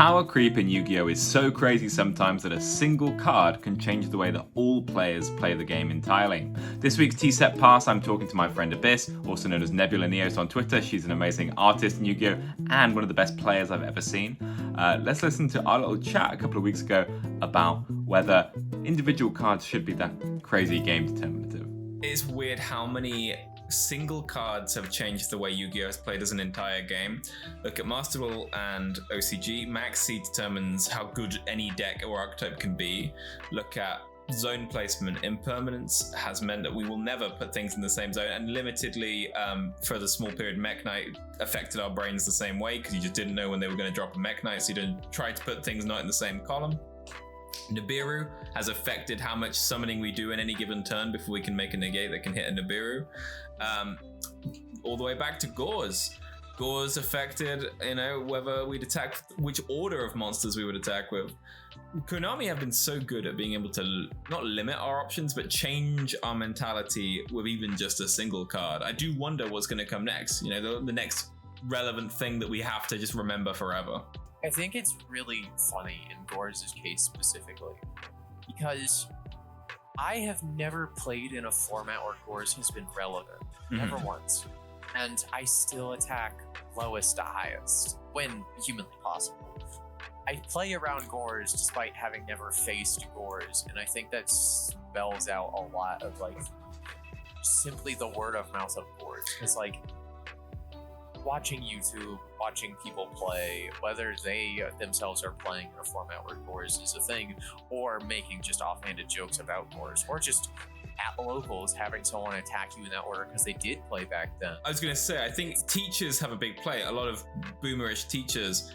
power creep in Yu-Gi-Oh! Is so crazy sometimes that a single card can change the way that all players play the game entirely. This week's T-Set Pass, I'm talking to my friend Abyss, also known as Nebula Neos on Twitter. She's an amazing artist in Yu-Gi-Oh! And one of the best players I've ever seen. Let's listen to our little chat a couple of weeks ago about whether individual cards should be that crazy game determinative. It's weird how many single cards have changed the way Yu-Gi-Oh! Is played as an entire game. Look at Master Duel and OCG. Max C determines how good any deck or archetype can be. Look at zone placement. Impermanence has meant that we will never put things in the same zone, and limitedly for the small period Mech Knight affected our brains the same way because you just didn't know when they were going to drop a Mech Knight, so you didn't try to put things not in the same column. Nibiru has affected how much summoning we do in any given turn before we can make a negate that can hit a Nibiru. All the way back to Gauze. Gauze affected, whether we'd attack, which order of monsters we would attack with. Konami have been so good at being able to not limit our options, but change our mentality with even just a single card. I do wonder what's going to come next. The next relevant thing that we have to just remember forever. I think it's really funny in Gorez's case specifically, because I have never played in a format where Gorez has been relevant, never once, and I still attack lowest to highest when humanly possible. I play around Gorez despite having never faced Gorez, and I think that spells out a lot of simply the word of mouth of Gorez, because watching YouTube, watching people play, whether they themselves are playing in a format where Gorez is a thing, or making just offhanded jokes about Gorez, or just at locals having someone attack you in that order because they did play back then. I was going to say, I think teachers have a big play. A lot of boomerish teachers,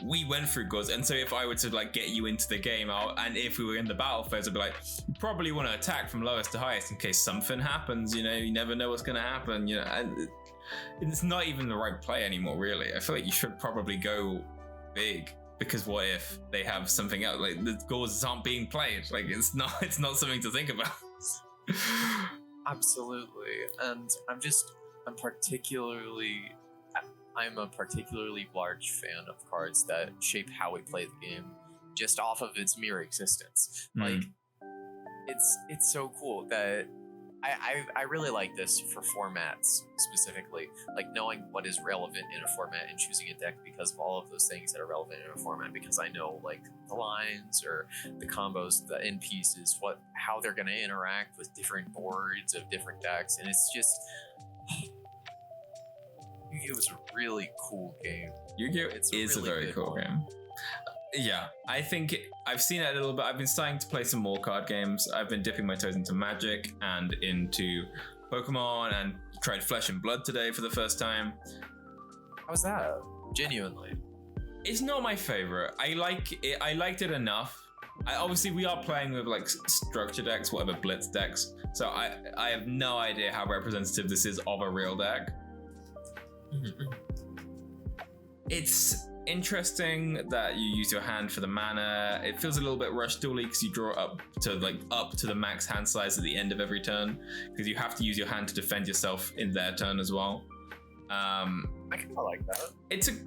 we went through Gorez, and so if I were to get you into the game, and if we were in the battle phase, I'd be like, you probably want to attack from lowest to highest in case something happens. You never know what's going to happen. And it's not even the right play anymore, really. I feel like you should probably go big, because what if they have something else? The Gauze aren't being played. It's not something to think about. Absolutely. And I'm a particularly large fan of cards that shape how we play the game just off of its mere existence. It's so cool that I really like this for formats specifically, knowing what is relevant in a format and choosing a deck because of all of those things that are relevant in a format, because I know the lines or the combos, the end pieces, how they're going to interact with different boards of different decks, and it's just Yu-Gi-Oh! Is a really cool game. Yu-Gi-Oh! Is really a very cool game. Yeah, I think I've seen it a little bit. I've been starting to play some more card games. I've been dipping my toes into Magic and into Pokemon, and tried Flesh and Blood today for the first time. How's that? Genuinely. It's not my favorite. I like it. I liked it enough. Obviously, we are playing with structure decks, whatever Blitz decks. So I have no idea how representative this is of a real deck. It's interesting that you use your hand for the mana. It feels a little bit rush dually because you draw up to the max hand size at the end of every turn, because you have to use your hand to defend yourself in their turn as well. I kind of like that.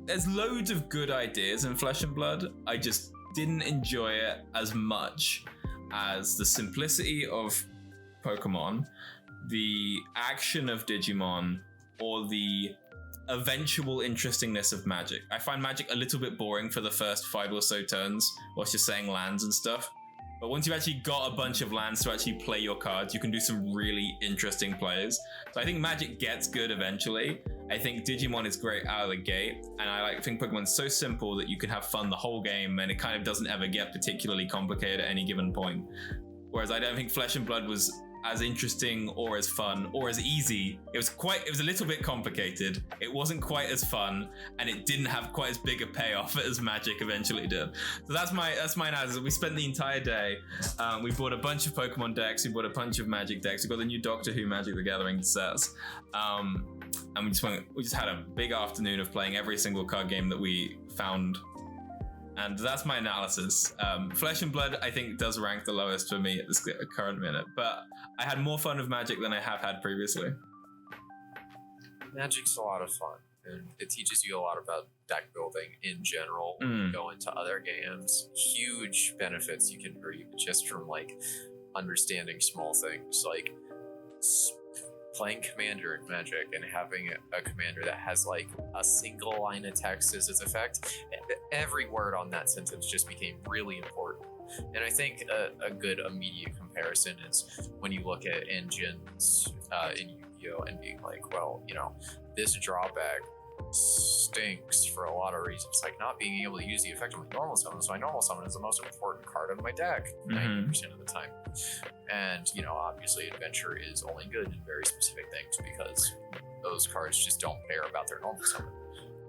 There's loads of good ideas in Flesh and Blood. I just didn't enjoy it as much as the simplicity of Pokemon, the action of Digimon, or the eventual interestingness of Magic. I find Magic a little bit boring for the first 5 or so turns whilst you're saying lands and stuff. But once you've actually got a bunch of lands to actually play your cards, you can do some really interesting plays. So I think Magic gets good eventually. I think Digimon is great out of the gate, and I think Pokemon's so simple that you can have fun the whole game, and it kind of doesn't ever get particularly complicated at any given point. Whereas I don't think Flesh and Blood was as interesting or as fun or as easy. It was a little bit complicated. It wasn't quite as fun, and it didn't have quite as big a payoff as Magic eventually did. So that's my analysis. We spent the entire day. We bought a bunch of Pokemon decks. We bought a bunch of Magic decks. We got the new Doctor Who Magic the Gathering sets. And we just had a big afternoon of playing every single card game that we found. And that's my analysis. Flesh and Blood, I think, does rank the lowest for me at this current minute. But I had more fun with Magic than I have had previously. Magic's a lot of fun. and it teaches you a lot about deck building in general. When you go into other games, huge benefits you can reap just from like understanding small things, like playing commander in Magic and having a commander that has like a single line of text as its effect. Every word on that sentence just became really important. And I think a good immediate comparison is when you look at engines in Yu-Gi-Oh! And being like, well, you know, this drawback stinks for a lot of reasons, like not being able to use the effect of my normal summon. So my normal summon is the most important card of my deck 90% of the time. And, you know, obviously adventure is only good in very specific things because those cards just don't care about their normal summon.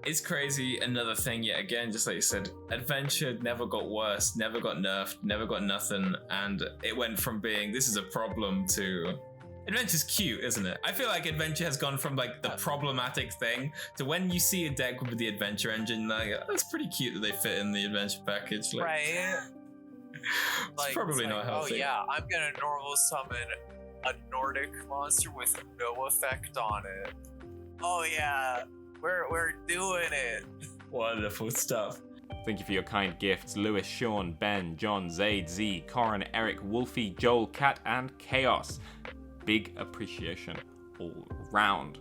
It's crazy. Another thing, yet again, just like you said, adventure never got worse, never got nerfed, never got nothing, and it went from being this is a problem to adventure's cute, isn't it? I feel like adventure has gone from like the problematic thing to when you see a deck with the adventure engine, like that's pretty cute that they fit in the adventure package. Like, right. It's probably not healthy. Oh yeah, I'm gonna normal summon a Nordic monster with no effect on it. Oh yeah. We're doing it. Wonderful stuff. Thank you for your kind gifts, Lewis, Sean, Ben, John, Zaid, Z, Corin, Eric, Wolfie, Joel, Cat, and Chaos. Big appreciation all round.